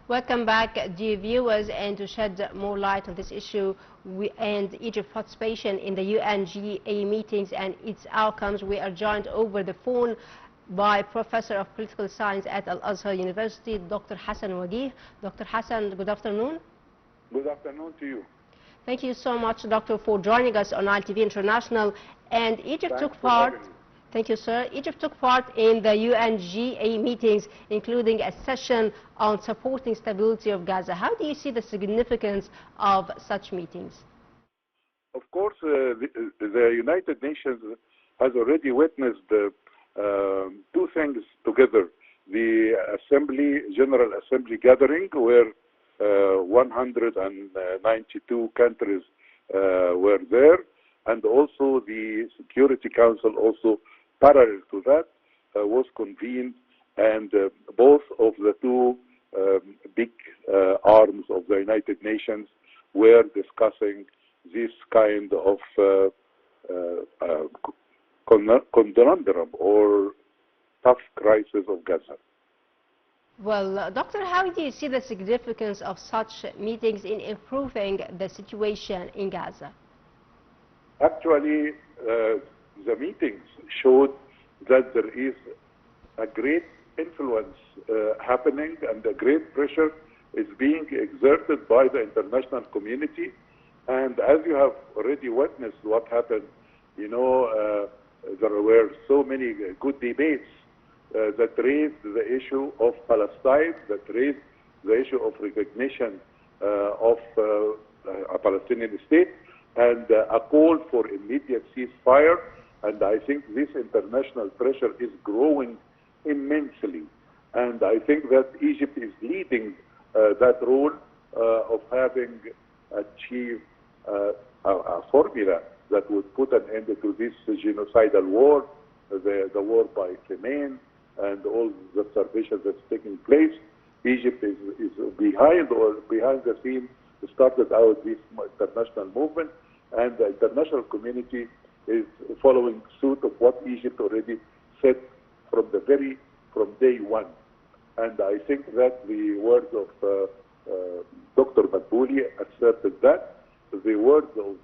Welcome back, dear viewers, and to shed more light on this issue and Egypt's participation in the UNGA meetings and its outcomes, we are joined over the phone by Professor of Political Science at Al-Azhar University, Dr. Hassan Wagih. Dr. Hassan, good afternoon. Good afternoon to you. Thank you so much, Doctor, for joining us on ITV International. And Egypt took part. Thank you, sir. Egypt took part in the UNGA meetings, including a session on supporting stability of Gaza. How do you see the significance of such meetings? Of course, the United Nations has already witnessed two things together. The General Assembly gathering, where 192 countries were there, and also the Security Council also parallel to that was convened, and both of the two big arms of the United Nations were discussing this kind of conundrum or tough crisis of Gaza. Well, Doctor, how do you see the significance of such meetings in improving the situation in Gaza? Actually, the meetings showed that there is a great influence happening, and a great pressure is being exerted by the international community. And as you have already witnessed what happened, you know, there were so many good debates that raised the issue of Palestine, that raised the issue of recognition of a Palestinian state, and a call for immediate ceasefire. And I think this international pressure is growing immensely. And I think that Egypt is leading that role of having achieved a formula that would put an end to this genocidal war, the war by Yemen, and all the starvation that's taking place. Egypt is behind the scene, started out this international movement, and the international community is following suit of what Egypt already said from day one. And I think that the words of Dr. Madbouli asserted that. The words of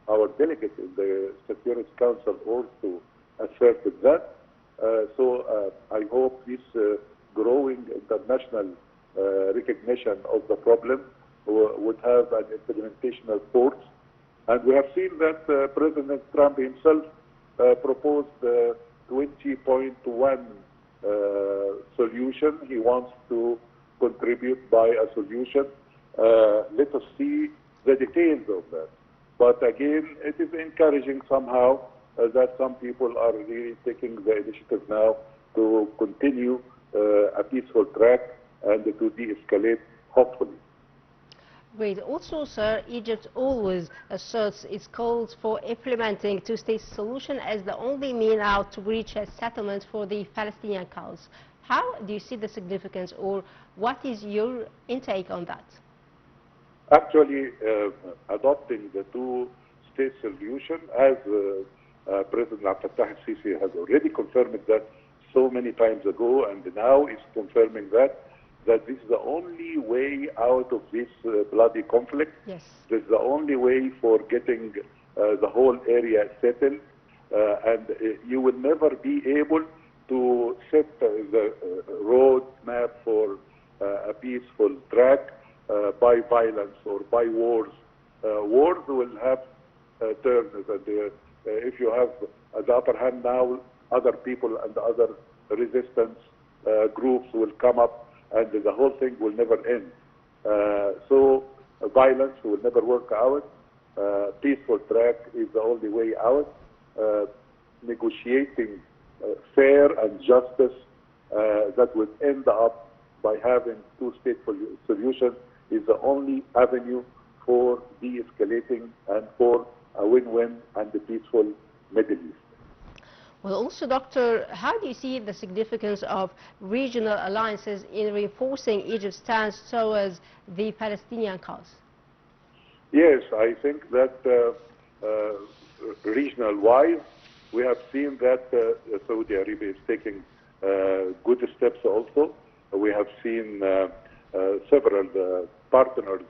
our delegate in the Security Council also asserted that. So I hope this growing international recognition of the problem would have an implementational force. And we have seen that President Trump himself proposed 20.1 solution. He wants to contribute by a solution. Let us see the details of that. But again, it is encouraging somehow that some people are really taking the initiative now to continue a peaceful track and to de-escalate, hopefully. Great. Also, sir, Egypt always asserts its calls for implementing two-state solution as the only mean out to reach a settlement for the Palestinian cause. How do you see the significance, or what is your intake on that? Actually, adopting the two-state solution, as President Abdel Fattah al-Sisi has already confirmed that so many times ago, and now is confirming that this is the only way out of this bloody conflict. Yes. This is the only way for getting the whole area settled, and you will never be able to set the road map for a peaceful track by violence or by wars. Wars will have turns, and if you have the upper hand now, other people and other resistance groups will come up, and the whole thing will never end. So violence will never work out. Peaceful track is the only way out. Negotiating fair and justice that would end up by having two-state solution is the only avenue for de-escalating and for a win-win and a peaceful Middle East. Well, also, Doctor, how do you see the significance of regional alliances in reinforcing Egypt's stance towards the Palestinian cause? Yes, I think that regional-wise, we have seen that Saudi Arabia is taking good steps also. We have seen several partners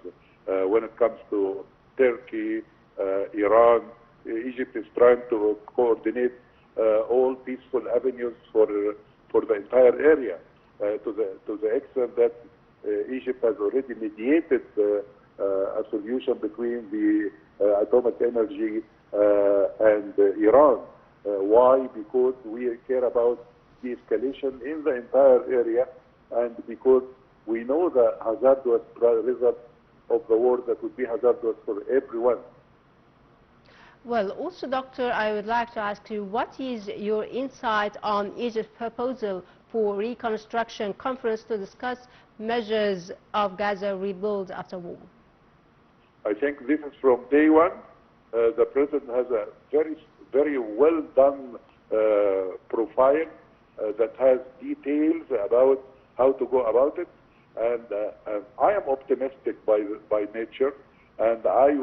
when it comes to Turkey, Iran. Egypt is trying to coordinate all peaceful avenues for the entire area, to the extent that Egypt has already mediated a solution between the atomic energy and Iran. Why? Because we care about de-escalation in the entire area, and because we know the hazardous result of the war that would be hazardous for everyone. Well, also, Doctor, I would like to ask you, what is your insight on Egypt's proposal for reconstruction conference to discuss measures of Gaza rebuild after war? I think this is from day one. The President has a very well done profile that has details about how to go about it, and I am optimistic by nature, and I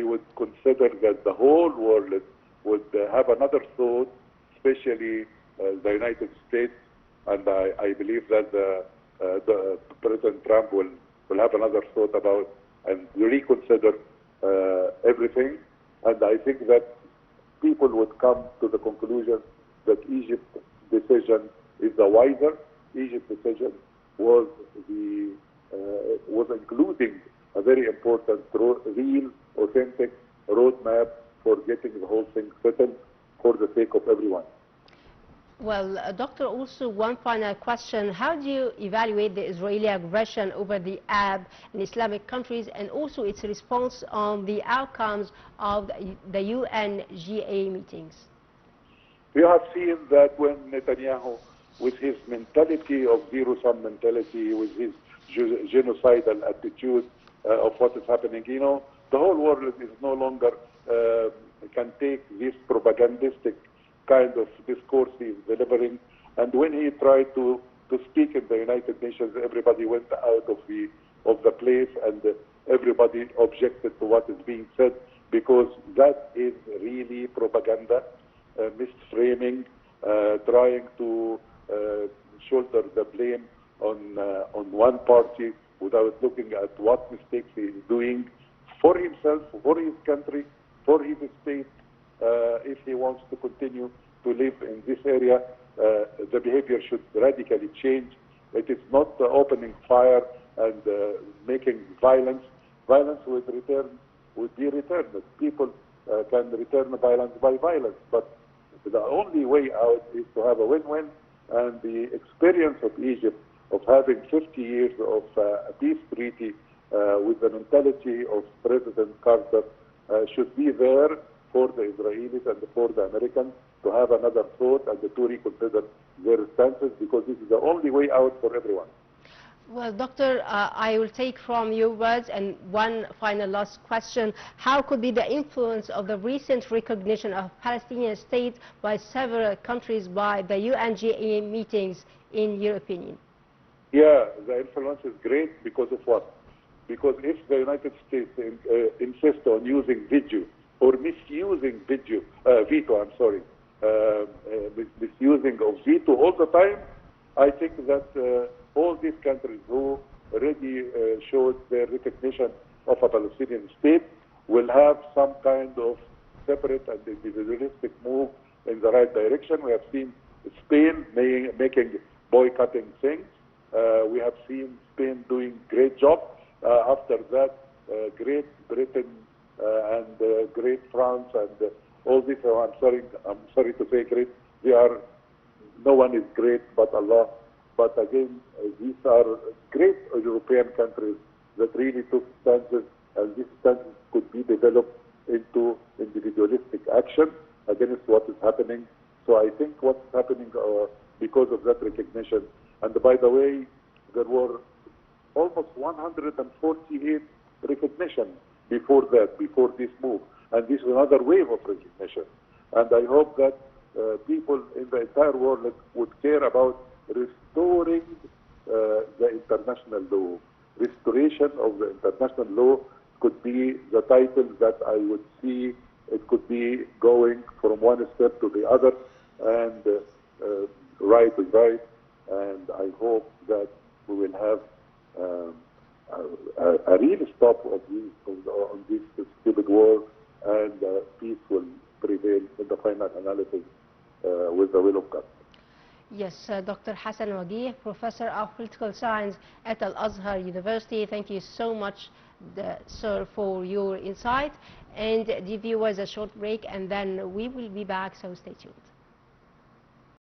would consider that the whole world would have another thought, especially the United States, and I believe that the President Trump will have another thought about and reconsider everything, and I think that people would come to the conclusion that Egypt's decision is the wiser. Egypt's decision was including a very important, real, authentic roadmap for getting the whole thing settled for the sake of everyone. Well, Doctor, also one final question. How do you evaluate the Israeli aggression over the Arab and Islamic countries, and also its response on the outcomes of the UNGA meetings? We have seen that when Netanyahu, with his mentality of zero-sum mentality, with his genocidal attitude of what is happening, you know, the whole world is no longer can take this propagandistic kind of discourse he is delivering. And when he tried to speak in the United Nations, everybody went out of the place, and everybody objected to what is being said, because that is really propaganda, misframing, trying to shoulder the blame on one party without looking at what mistakes he is doing for himself, for his country, for his state. If he wants to continue to live in this area, the behavior should radically change. It is not opening fire and making violence. Violence would be returned. People can return violence by violence, but the only way out is to have a win-win. And the experience of Egypt of having 50 years of a peace treaty with the mentality of President Carter should be there for the Israelis and for the Americans to have another thought and to reconsider their stances, because this is the only way out for everyone. Well, Doctor, I will take from your words, and one final last question. How could be the influence of the recent recognition of Palestinian state by several countries by the UNGA meetings, in your opinion? Yeah, the influence is great because of what? Because if the United States insists on using video or misusing veto, misusing of veto all the time, I think that all these countries who already showed their recognition of a Palestinian state will have some kind of separate and individualistic move in the right direction. We have seen Spain making boycotting things. We have seen Spain doing great job. After that, Great Britain and Great France and all these. I'm sorry to say great. No one is great but Allah. But again, these are great European countries that really took stances, and these stances could be developed into individualistic action against what is happening. So I think what's happening because of that recognition. And by the way, there were almost 148 recognition before this move. And this is another wave of recognition. And I hope that people in the entire world would care about restoring the international law. Restoration of the international law could be the title that I would see. It could be going from one step to the other, and right is right. And I hope that we will have a real stop on this stupid war, and peace will prevail in the final analysis with the will of God. Yes, Dr. Hassan Wagih, Professor of Political Science at Al-Azhar University. Thank you so much, sir, for your insight. And the viewers, a short break, and then we will be back, so stay tuned.